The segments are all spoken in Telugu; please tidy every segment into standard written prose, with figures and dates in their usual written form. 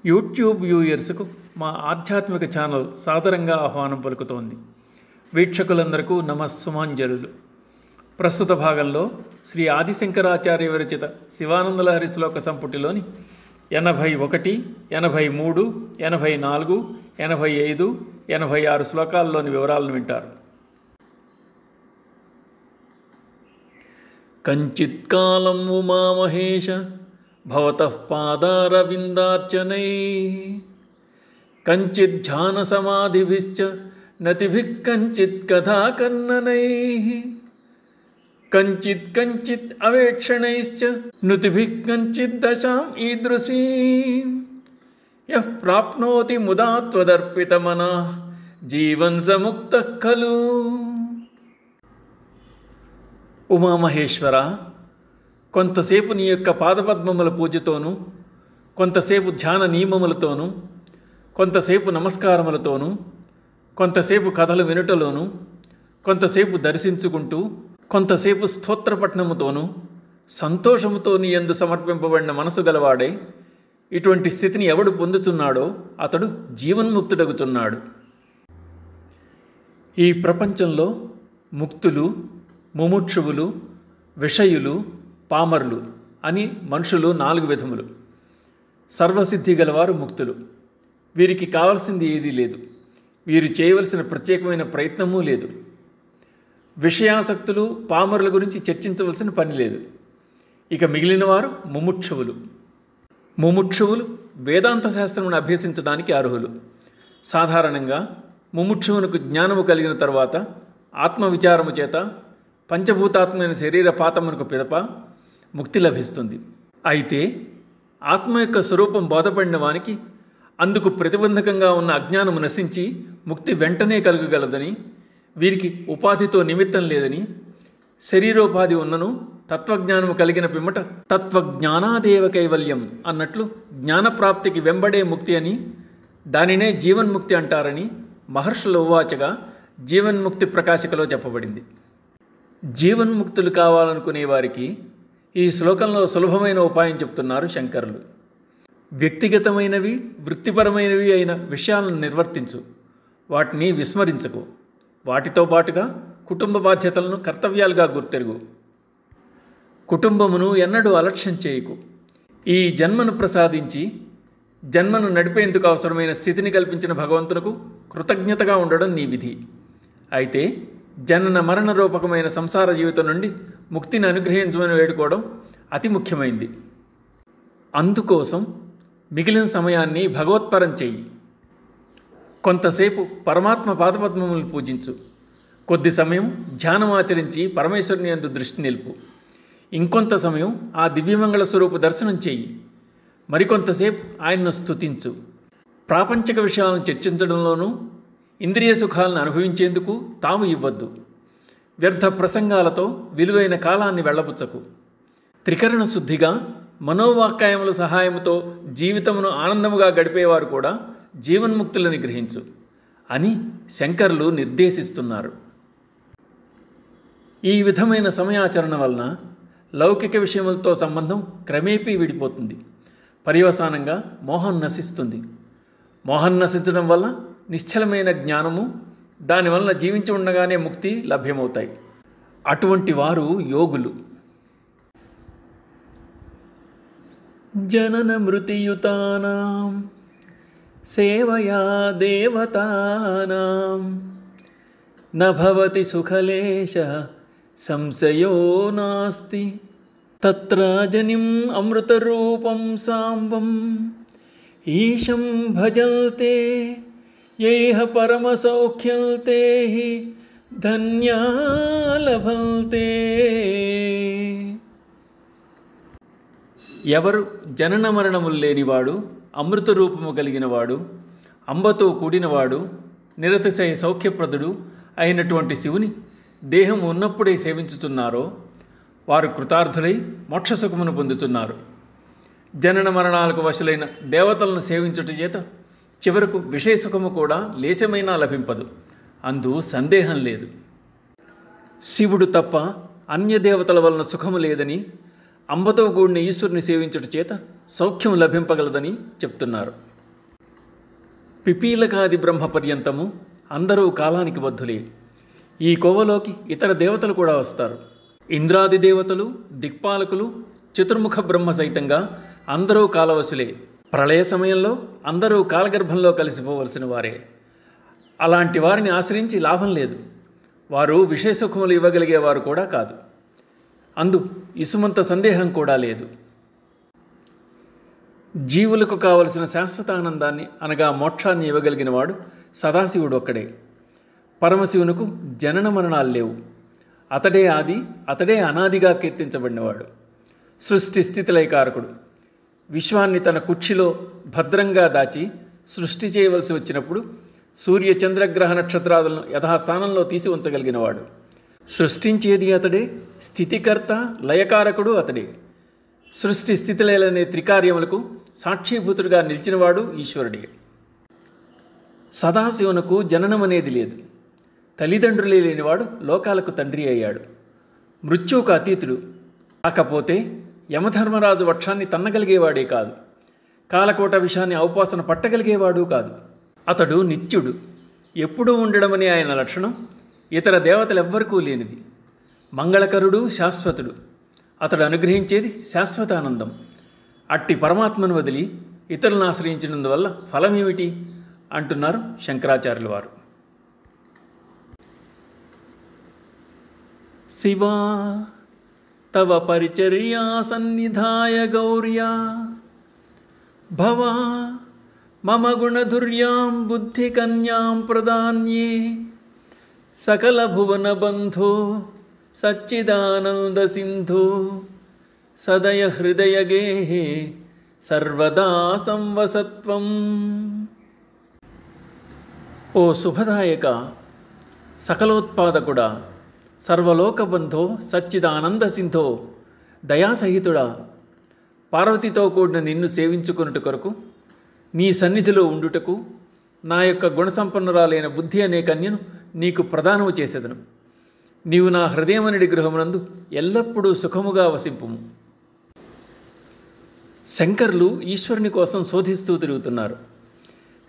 యూట్యూబ్ వ్యూయర్స్కు మా ఆధ్యాత్మిక ఛానల్ సాదరంగా ఆహ్వానం పలుకుతోంది. వీక్షకులందరకు నమస్సుమాంజలులు. ప్రస్తుత భాగంలో శ్రీ ఆదిశంకరాచార్య విరచిత శివానందలహరి శ్లోక సంపుటిలోని 81, 83, 84, 85, 86 శ్లోకాల్లోని వివరాలను వింటారు. కంచిత్కాలం ఉమామహేష భవతః పాదారవిందార్చనై కంచిజ్ధ్యానసమాధిభిశ్చ నతిభిః కంచిత్ కథాకర్ణనై కంచిత్ కంచిత్ అవేక్షణైశ్చ నుతిభిః కంచిత్ దశాం ఈదృశీం యః ప్రాప్నోతి ముదా త్వదర్పితమనః జీవన్ సముక్తః ఖలు. ఉమామహేశ్వర, కొంతసేపు నీ యొక్క పాదపద్మముల పూజతోనూ, కొంతసేపు ధ్యాన నియమములతోనూ, కొంతసేపు నమస్కారములతోనూ, కొంతసేపు కథలు వినుటలోనూ, కొంతసేపు దర్శించుకుంటూ, కొంతసేపు స్తోత్రపట్నముతోనూ సంతోషముతో నీ యందు సమర్పింపబడిన మనసు గలవాడే ఇటువంటి స్థితిని ఎవడు పొందుతున్నాడో అతడు జీవన్ముక్తుడగుతున్నాడు. ఈ ప్రపంచంలో ముక్తులు, ముముక్షువులు, విషయులు, పామరులు అని మనుషులు 4 విధములు. సర్వసిద్ధి గలవారు ముక్తులు. వీరికి కావలసింది ఏదీ లేదు. వీరు చేయవలసిన ప్రత్యేకమైన ప్రయత్నమూ లేదు. విషయాసక్తులు, పామరుల గురించి చర్చించవలసిన పని లేదు. ఇక మిగిలిన వారు ముముక్షువులు. ముముక్షువులు వేదాంత శాస్త్రమును అభ్యసించడానికి అర్హులు. సాధారణంగా ముముక్షువునకు జ్ఞానము కలిగిన తర్వాత ఆత్మవిచారము చేత పంచభూతాత్మైన శరీర పాతమునకు పిదప ముక్తి లభిస్తుంది. అయితే ఆత్మ యొక్క స్వరూపం బోధపడిన వానికి అందుకు ప్రతిబంధకంగా ఉన్న అజ్ఞానము నశించి ముక్తి వెంటనే కలుగగలదని, వీరికి ఉపాధితో నిమిత్తం లేదని, శరీరోపాధి ఉన్నను తత్వజ్ఞానము కలిగిన పిమ్మట తత్వజ్ఞానాదేవ కైవల్యం అన్నట్లు జ్ఞానప్రాప్తికి వెంబడే ముక్తి అని, దానినే జీవన్ముక్తి అంటారని మహర్షుల ఉవాచగా జీవన్ముక్తి ప్రకాశికలో చెప్పబడింది. జీవన్ముక్తులు కావాలనుకునే వారికి ఈ శ్లోకంలో సులభమైన ఉపాయం చెప్తున్నారు శంకరులు. వ్యక్తిగతమైనవి, వృత్తిపరమైనవి అయిన విషయాలను నిర్వర్తించు, వాటిని విస్మరించకు. వాటితో పాటుగా కుటుంబ బాధ్యతలను కర్తవ్యాలుగా గుర్తెరుగు. కుటుంబమును ఎన్నడూ అలక్ష్యం చేయకు. ఈ జన్మను ప్రసాదించి జన్మను నడిపేందుకు అవసరమైన స్థితిని కల్పించిన భగవంతునకు కృతజ్ఞతగా ఉండడం నీ విధి. అయితే జనన మరణ రూపకమైన సంసార జీవితం నుండి ముక్తిని అనుగ్రహించమని వేడుకోవడం అతి ముఖ్యమైంది. అందుకోసం మిగిలిన సమయాన్ని భగవత్పరం చెయ్యి. కొంతసేపు పరమాత్మ పాదపద్మములను పూజించు. కొద్ది సమయం ధ్యానం ఆచరించి పరమేశ్వరుని యందు దృష్టి నిలుపు. ఇంకొంత సమయం ఆ దివ్యమంగళ స్వరూప దర్శనం చెయ్యి. మరికొంతసేపు ఆయన్ను స్తుతించు. ప్రాపంచిక విషయాలను చర్చించడంలోనూ ఇంద్రియ సుఖాలను అనుభవించేందుకు తాము ఇవ్వద్దు. వ్యర్థ ప్రసంగాలతో విలువైన కాలాన్ని వెళ్ళబుచ్చకు. త్రికరణ శుద్ధిగా మనోవాక్కాయముల సహాయముతో జీవితమును ఆనందముగా గడిపేవారు కూడా జీవన్ముక్తులని గ్రహించు అని శంకరులు నిర్దేశిస్తున్నారు. ఈ విధమైన సమయాచరణ వలన లౌకిక విషయములతో సంబంధం క్రమేపీ విడిపోతుంది. పర్యవసానంగా మోహం నశిస్తుంది. మోహం నశించడం వల్ల నిశ్చలమైన జ్ఞానము, దానివల్ల జీవించి ఉండగానే ముక్తి లభ్యమవుతాయి. అటువంటి వారు యోగులు. జనన మృతియుతానాం సేవయా దేవతానాం నభవతి సుఖలేశ సంశయో నాస్తి తత్ర జనిం అమృతరూపం సాంబం ఈశం భజల్తే యైహ పరమసౌఖ్యంతే ధన్యా లభంతే. ఎవరు జనన మరణములు లేనివాడు, అమృత రూపము కలిగినవాడు, అంబతో కూడినవాడు, నిరతిశయ సౌఖ్యప్రదుడు అయినటువంటి శివుని దేహం ఉన్నప్పుడే సేవించుతున్నారో వారు కృతార్థులై మోక్షసుఖమును పొందుతున్నారు. జనన మరణాలకు వశులైన దేవతలను సేవించుట చేత చివరకు విషయసుఖము కూడా లేశమైనా లభింపదు. అందు సందేహం లేదు. శివుడు తప్ప అన్య దేవతల వలన సుఖము లేదని, అంబతో కూడిన ఈశ్వరుని సేవించుట చేత సౌఖ్యం లభింపగలదని చెప్తున్నారు. పిపీలకాది బ్రహ్మ పర్యంతము అందరూ కాలానికి బద్ధులే. ఈ కోవలోకి ఇతర దేవతలు కూడా వస్తారు. ఇంద్రాది దేవతలు, దిక్పాలకులు, చతుర్ముఖ బ్రహ్మ సైతంగా అందరూ కాలవశులే. ప్రళయ సమయంలో అందరూ కాలగర్భంలో కలిసిపోవలసిన వారే. అలాంటి వారిని ఆశ్రయించి లాభం లేదు. వారు విషయసుఖములు ఇవ్వగలిగేవారు కూడా కాదు. అందు ఇసుమంత సందేహం కూడా లేదు. జీవులకు కావలసిన శాశ్వతానందాన్ని అనగా మోక్షాన్ని ఇవ్వగలిగిన వాడు సదాశివుడు ఒక్కడే. పరమశివునకు జనన మరణాలు లేవు. అతడే ఆది, అతడే అనాదిగా కీర్తించబడినవాడు. సృష్టి స్థితిలయకారకుడు. విశ్వాన్ని తన కుక్షిలో భద్రంగా దాచి సృష్టి చేయవలసి వచ్చినప్పుడు సూర్య చంద్రగ్రహ నక్షత్రాదులను యథాస్థానంలో తీసి ఉంచగలిగినవాడు. సృష్టించేది అతడే, స్థితికర్త లయకారకుడు అతడే. సృష్టి స్థితిలయలనే త్రికార్యములకు సాక్షిభూతుడిగా నిలిచినవాడు ఈశ్వరుడే. సదాశివునకు జననం అనేది లేదు. తల్లిదండ్రులే లేనివాడు లోకాలకు తండ్రి అయ్యాడు. మృత్యువుకు అతీతుడు. కాకపోతే యమధర్మరాజు వక్షాన్ని తన్నగలిగేవాడే కాదు. కాలకోట విషాన్ని ఔపాసన పట్టగలిగేవాడు కాదు. అతడు నిత్యుడు. ఎప్పుడూ ఉండడమనే ఆయన లక్షణం ఇతర దేవతలెవ్వరికూ లేనిది. మంగళకరుడు, శాశ్వతుడు. అతడు అనుగ్రహించేది శాశ్వతానందం. అట్టి పరమాత్మను వదిలి ఇతరులను ఆశ్రయించినందువల్ల ఫలమేమిటి అంటున్నారు శంకరాచార్యుల వారు. శివా తవ పరిచర్యా సన్నిధాయ గౌర్యా భవా మమ గుణధుర్యాం బుద్ధికన్యాం ప్రదాన్యే సకల భువన బంధో సచ్చిదానంద సింధో సదయ హృదయ గేహే సర్వదా సంవసత్వం. ఓ శుభదాయక, సకలోత్పాదకుడా, సర్వలోకబంధో సచ్చిదానంద సింధో, దయాసహితుడా, పార్వతితో కూడిన నిన్ను సేవించుకొనుట కొరకు నీ సన్నిధిలో ఉండుటకు నా యొక్క గుణసంపన్నురాలైన బుద్ధి అనే కన్యను నీకు ప్రదానము చేసేదను. నీవు నా హృదయమనిడి గృహమునందు ఎల్లప్పుడూ సుఖముగా వసింపుము. శంకరులు ఈశ్వరుని కోసం శోధిస్తూ తిరుగుతున్నారు.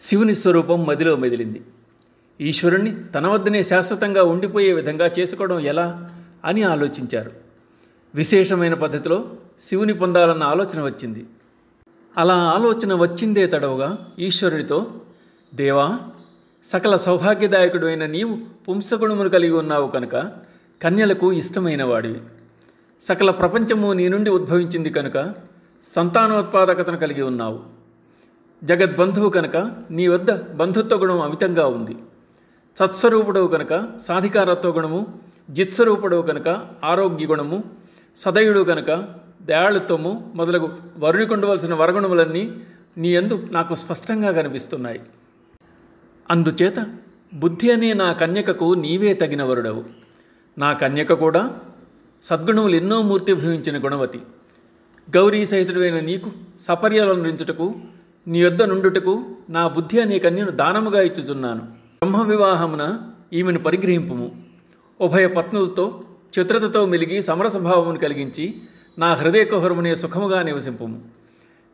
శివుని స్వరూపం మదిలో మెదిలింది. ఈశ్వరుణ్ణి తన వద్దనే శాశ్వతంగా ఉండిపోయే విధంగా చేసుకోవడం ఎలా అని ఆలోచించారు. విశేషమైన పద్ధతిలో శివుని పొందాలన్న ఆలోచన వచ్చింది. అలా ఆలోచన వచ్చిందే తడవుగా ఈశ్వరుడితో, దేవా, సకల సౌభాగ్యదాయకుడు అయిన నీవు పుంసగుణములు కలిగి ఉన్నావు కనుక కన్యలకు ఇష్టమైన వాడివి. సకల ప్రపంచము నీ నుండి ఉద్భవించింది కనుక సంతానోత్పాదకతను కలిగి ఉన్నావు. జగద్బంధువు కనుక నీ వద్ద బంధుత్వ గుణం అమితంగా ఉంది. సత్స్వరూపుడవు కనుక సాధికారత్వ గుణము, జిత్స్వరూపుడవు కనుక ఆరోగ్య గుణము, సదయుడు కనుక దయాళుత్వము మొదలగు వరుణికి ఉండవలసిన వరగుణములన్నీ నీ యందు నాకు స్పష్టంగా కనిపిస్తున్నాయి. అందుచేత బుద్ధి అనే నా కన్యకకు నీవే తగిన వరుడవు. నా కన్యక కూడా సద్గుణములు ఎన్నో మూర్తిభవించిన గుణవతి. గౌరీ సహితుడైన నీకు సపర్యలందించుటకు నీ యొద్ద నుండుటకు నా బుద్ధి అనే కన్యను దానముగా ఇచ్చుచున్నాను. బ్రహ్మ వివాహమున ఈమెను పరిగ్రహింపుము. ఉభయ పత్నులతో చతురతతో మెలిగి సమరసభావమును కలిగించి నా హృదయ కుహరమునే సుఖముగా నివసింపుము.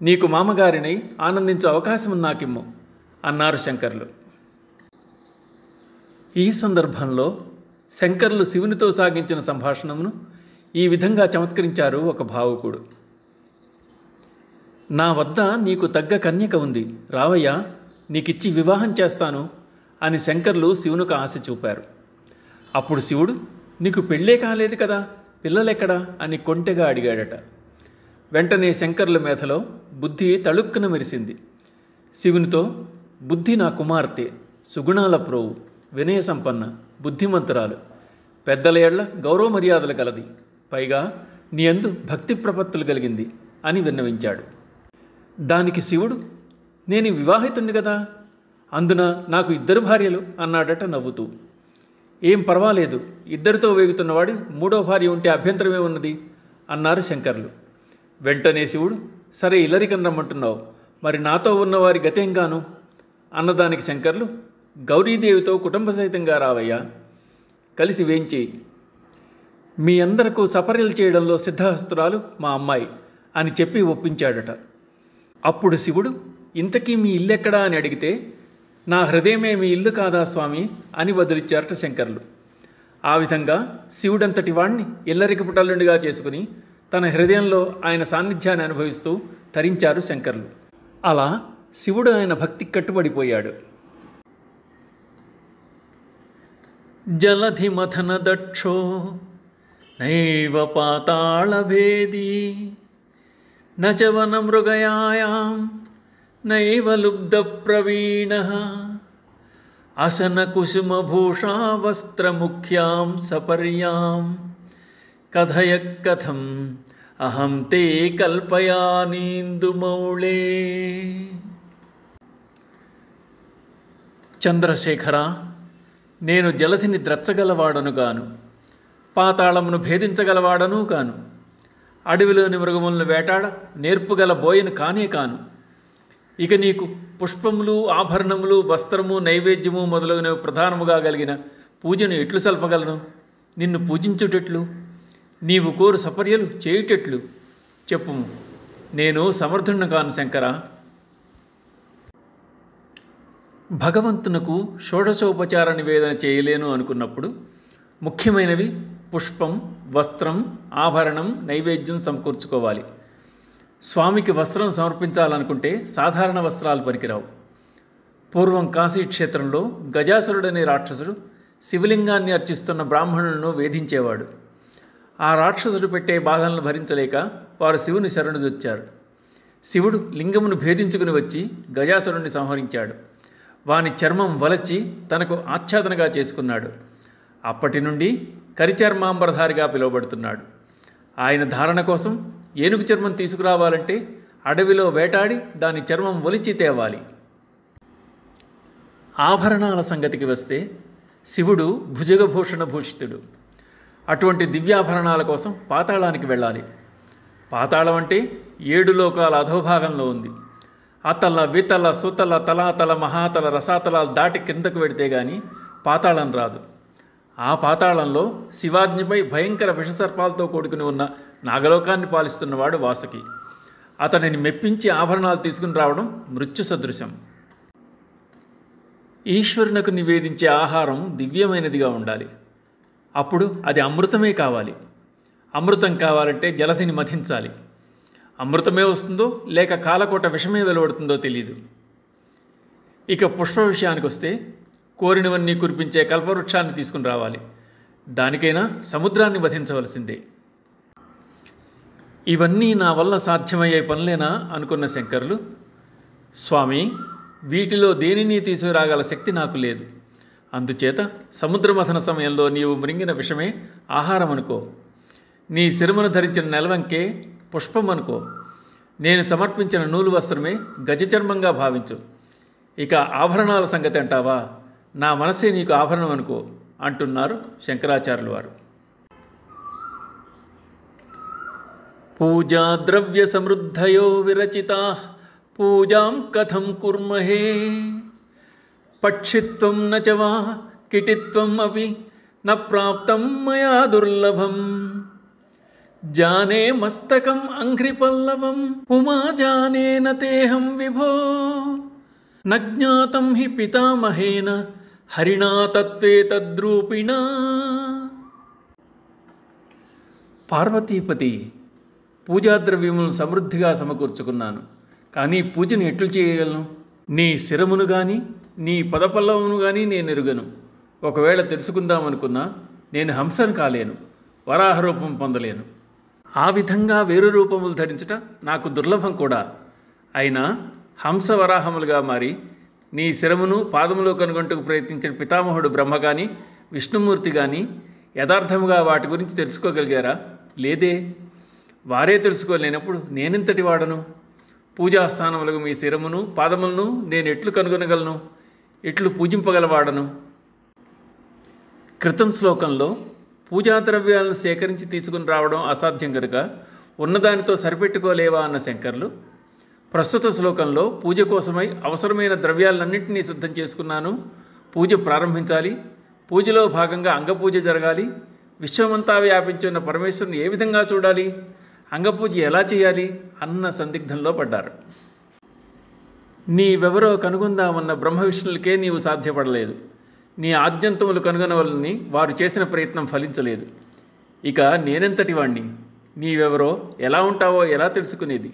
నీకు మామగారినై ఆనందించే అవకాశము నాకిమ్ము అన్నారు శంకరులు. ఈ సందర్భంలో శంకరులు శివునితో సాగించిన సంభాషణమును ఈ విధంగా చమత్కరించారు ఒక భావుకుడు. నా వద్ద నీకు తగ్గ కన్యక ఉంది, రావయ్యా, నీకిచ్చి వివాహం చేస్తాను అని శంకరులు శివునికి ఆశ చూపారు. అప్పుడు శివుడు, నీకు పెళ్ళే కాలేదు కదా, పిల్లలెక్కడా అని కొంటెగా అడిగాడట. వెంటనే శంకరుల మేధలో బుద్ధి తళుక్కున మెరిసింది. శివునితో, బుద్ధి నా కుమార్తె, సుగుణాల ప్రోవు, వినయ సంపన్న, బుద్ధిమంతురాలు, పెద్దల ఏళ్ల గౌరవ మర్యాదలు కలది, పైగా నీ యందు భక్తి ప్రపత్తులు కలిగింది అని విన్నవించాడు. దానికి శివుడు, నేను వివాహితుణ్ణి కదా, అందున నాకు 2 భార్యలు అన్నాడట నవ్వుతూ. ఏం పర్వాలేదు, 2తో వేగుతున్నవాడు 3వ భార్య ఉంటే అభ్యంతరమే ఉన్నది అన్నారు శంకరులు. వెంటనే శివుడు, సరే ఇల్లరికని రమ్మంటున్నావు, మరి నాతో ఉన్నవారి గతేంగాను అన్నదానికి శంకరులు, గౌరీదేవితో కుటుంబ సహితంగా రావయ్యా, కలిసి వేంచేయి. మీ అందరకు సపర్యలు చేయడంలో సిద్ధహస్తురాలు మా అమ్మాయి అని చెప్పి ఒప్పించాడట. అప్పుడు శివుడు, ఇంతకీ మీ ఇల్లెక్కడా అని అడిగితే నా హృదయమే మీ ఇల్లు కాదా స్వామి అని బదులిచ్చారట శంకరులు. ఆ విధంగా శివుడంతటి వాణ్ణి ఇల్లరికి పుటల్లుండిగా చేసుకుని తన హృదయంలో ఆయన సాన్నిధ్యాన్ని అనుభవిస్తూ తరించారు శంకరులు. అలా శివుడు ఆయన భక్తికి కట్టుబడిపోయాడు. జలధి మథన దక్షో నైవ పాతాళభేదీ నచవన మృగయాయాం నైవ లుబ్ధ ప్రవీణః అసన కుసుమభూషా వస్త్రముఖ్యాం సపర్యాం కథయ కథం అహం తే కల్పయానీందుమౌళే. చంద్రశేఖర, నేను జలధిని ద్రచ్చగలవాడను గాను, పాతాళమును భేదించగలవాడను కాను, అడవిలోని మృగములను వేటాడ నేర్పుగల బోయను కానే కాను. ఇక నీకు పుష్పములు, ఆభరణములు, వస్త్రము, నైవేద్యము మొదలగునవి ప్రధానముగా కలిగిన పూజను ఎట్లు సల్పగలను? నిన్ను పూజించుటెట్లు? నీవు కోరు సపర్యలు చేయుటెట్లు? చెప్పుము. నేను సమర్థుణ్ణి కాను శంకర. భగవంతునకు షోడశోపచార నివేదన చేయలేను అనుకున్నప్పుడు ముఖ్యమైనవి పుష్పం, వస్త్రం, ఆభరణం, నైవేద్యం సమకూర్చుకోవాలి. స్వామికి వస్త్రం సమర్పించాలనుకుంటే సాధారణ వస్త్రాలు పనికిరావు. పూర్వం కాశీక్షేత్రంలో గజాసురుడనే రాక్షసుడు శివలింగాన్ని అర్చిస్తున్న బ్రాహ్మణులను వేధించేవాడు. ఆ రాక్షసుడు పెట్టే బాధలను భరించలేక వారు శివుని శరణుజొచ్చారు. శివుడు లింగమును భేదించుకుని వచ్చి గజాసురుణ్ణి సంహరించాడు. వాని చర్మం వలచి తనకు ఆచ్ఛాదనగా చేసుకున్నాడు. అప్పటి నుండి కరిచర్మాంబరధారిగా పిలువబడుతున్నాడు. ఆయన ధారణ కోసం ఏనుగు చర్మం తీసుకురావాలంటే అడవిలో వేటాడి దాని చర్మం ఒలిచి తేవాలి. ఆభరణాల సంగతికి వస్తే శివుడు భుజగభూషణ భూషితుడు. అటువంటి దివ్యాభరణాల కోసం పాతాళానికి వెళ్ళాలి. పాతాళం అంటే 7 లోకాల అధోభాగంలో ఉంది. అతల, వితల, సుతల, తలాతల, మహాతల, రసాతలాలు దాటి కిందకు వెడితే గాని పాతాళం రాదు. ఆ పాతాళంలో శివాజ్ఞపై భయంకర విషసర్పాలతో కూడుకుని ఉన్న నాగలోకాన్ని పాలిస్తున్నవాడు వాసుకి. అతనిని మెప్పించి ఆభరణాలు తీసుకుని రావడం మృత్యు సదృశం. ఈశ్వరునకు నివేదించే ఆహారం దివ్యమైనదిగా ఉండాలి. అప్పుడు అది అమృతమే కావాలి. అమృతం కావాలంటే జలధిని మథించాలి. అమృతమే వస్తుందో లేక కాలకోట విషమే వెలువడుతుందో తెలియదు. ఇక పుష్ప విషయానికి వస్తే కోరినవన్నీ కురిపించే కల్పవృక్షాన్ని తీసుకుని రావాలి. దానికైనా సముద్రాన్ని వధించవలసిందే. ఇవన్నీ నా వల్ల సాధ్యమయ్యే పనులేనా అనుకున్న శంకరులు, స్వామి, వీటిలో దేనిని తీసుకురాగల శక్తి నాకు లేదు. అందుచేత సముద్రమథన సమయంలో నీవు మృంగిన విషమే ఆహారం అనుకో. నీ శిరమును ధరించిన నెలవంకే పుష్పం అనుకో. నేను సమర్పించిన నూలు వస్త్రమే గజచర్మంగా భావించు. ఇక ఆభరణాల సంగతి అంటావా? నా మనసే నీకు ఆభరణం అనుకో అంటున్నారు శంకరాచార్యుల వారు. పూజా ద్రవ్య సమృద్ధయో విరచితా పూజాం కథం కుర్మహే పక్షిత్వం నచవా కిటిత్వం అపి న ప్రాప్తం మయా దుర్లభం జానే మస్తకం అంఘ్రిపల్లవం ఉమా జానేన తేహం విభో న జ్ఞాతం హి పితామహేన హరిణా తత్వే తద్రూపిణా. పార్వతీపతి, పూజాద్రవ్యములను సమృద్ధిగా సమకూర్చుకున్నాను, కానీ పూజను ఎట్లు చేయగలను? నీ శిరమును కానీ నీ పదపల్లవమును కానీ నేను ఎరుగను. ఒకవేళ తెలుసుకుందామనుకున్నా నేను హంసను కాలేను, వరాహ రూపం పొందలేను. ఆ విధంగా వేరు రూపములు ధరించుట నాకు దుర్లభం కూడా. అయినా హంస వరాహములుగా మారి నీ శిరమును పాదములో కనుగొంటకు ప్రయత్నించిన పితామహుడు బ్రహ్మ కానీ విష్ణుమూర్తి కానీ యథార్థముగా వాటి గురించి తెలుసుకోగలిగారా? లేదే. వారే తెలుసుకోలేనప్పుడు నేనెంతటి వాడను? పూజాస్థానములకు మీ శిరమును పాదములను నేను ఎట్లు కనుగొనగలను? ఎట్లు పూజింపగలవాడను? క్రితం శ్లోకంలో పూజాద్రవ్యాలను సేకరించి తీసుకుని రావడం అసాధ్యం కనుక ఉన్నదానితో సరిపెట్టుకోలేవా అన్న శంకర్లు, ప్రస్తుత శ్లోకంలో పూజ కోసమై అవసరమైన ద్రవ్యాలన్నింటినీ సిద్ధం చేసుకున్నాను, పూజ ప్రారంభించాలి, పూజలో భాగంగా అంగపూజ జరగాలి, విశ్వమంతా వ్యాపించి ఉన్న పరమేశ్వరుని ఏ విధంగా చూడాలి, అంగపూజ ఎలా చేయాలి అన్న సందిగ్ధంలో పడ్డారు. నీవెవరో కనుగొందామన్న బ్రహ్మ విష్ణులకే నీవు సాధ్యపడలేదు. నీ ఆద్యంతములు కనుగొనవలని వారు చేసిన ప్రయత్నం ఫలించలేదు. ఇక నేనెంతటి వాణ్ణి? నీవెవరో, ఎలా ఉంటావో ఎలా తెలుసుకునేది?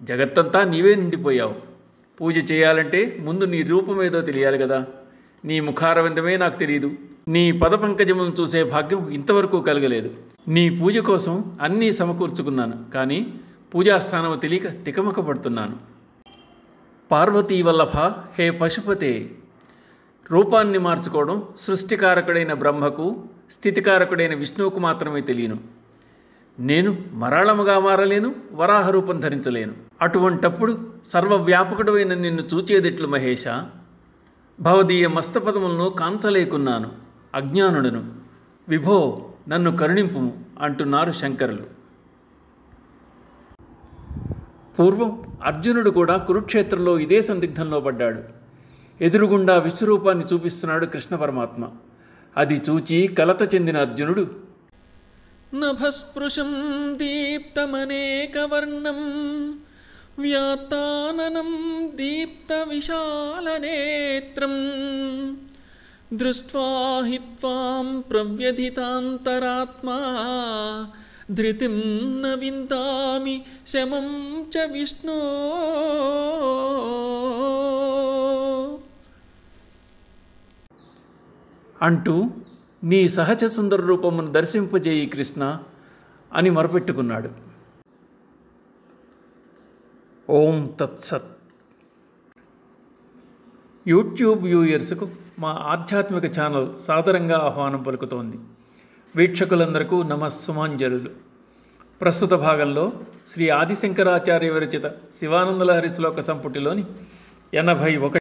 జగత్తంతా నీవే నిండిపోయావు. పూజ చేయాలంటే ముందు నీ రూపమేదో తెలియాలి కదా. నీ ముఖారవిందమే నాకు తెలియదు. నీ పదపంకజములను చూసే భాగ్యం ఇంతవరకు కలగలేదు. నీ పూజ కోసం అన్నీ సమకూర్చుకున్నాను, కానీ పూజాస్థానము తెలియక తికమక పడుతున్నాను. పార్వతీ వల్లభ, హే పశుపతే, రూపాన్ని మార్చుకోవడం సృష్టికారకుడైన బ్రహ్మకు, స్థితికారకుడైన విష్ణువుకు మాత్రమే తెలియను. నేను మరాళముగా మారలేను, వరాహ రూపం ధరించలేను. అటువంటప్పుడు సర్వవ్యాపకుడైన నిన్ను చూచేదెట్లు మహేష? భవదీయ మస్తపదములను కాంచలేకున్నాను, అజ్ఞానుడను. విభో, నన్ను కరుణింపుము అంటున్నారు శంకరులు. పూర్వం అర్జునుడు కూడా కురుక్షేత్రంలో ఇదే సందిగ్ధంలో పడ్డాడు. ఎదురుగుండా విశ్వరూపాన్ని చూపిస్తున్నాడు కృష్ణ పరమాత్మ. అది చూచి కలత చెందిన అర్జునుడు, నభస్పృశం దీప్తమనేకవర్ణం వ్యాతాననం దీప్త విశాలనేత్రం దృష్ట్వా హి త్వాం ప్రవ్యధితాంతరాత్మా ధృతిం న విందామి శమం చ విష్ణో. అంటూ నీ సహజ సుందర రూపమును దర్శింపజేయి కృష్ణ అని మొరపెట్టుకున్నాడు. ఓం తత్సత్. యూట్యూబ్ వ్యూయర్స్కు మా ఆధ్యాత్మిక ఛానల్ సాదరంగా ఆహ్వానం పలుకుతోంది. వీక్షకులందరికీ నమస్సుమాంజలులు. ప్రస్తుత భాగంలో శ్రీ ఆదిశంకరాచార్య విరచిత శివానందలహరి శ్లోక సంపుటిలోని 81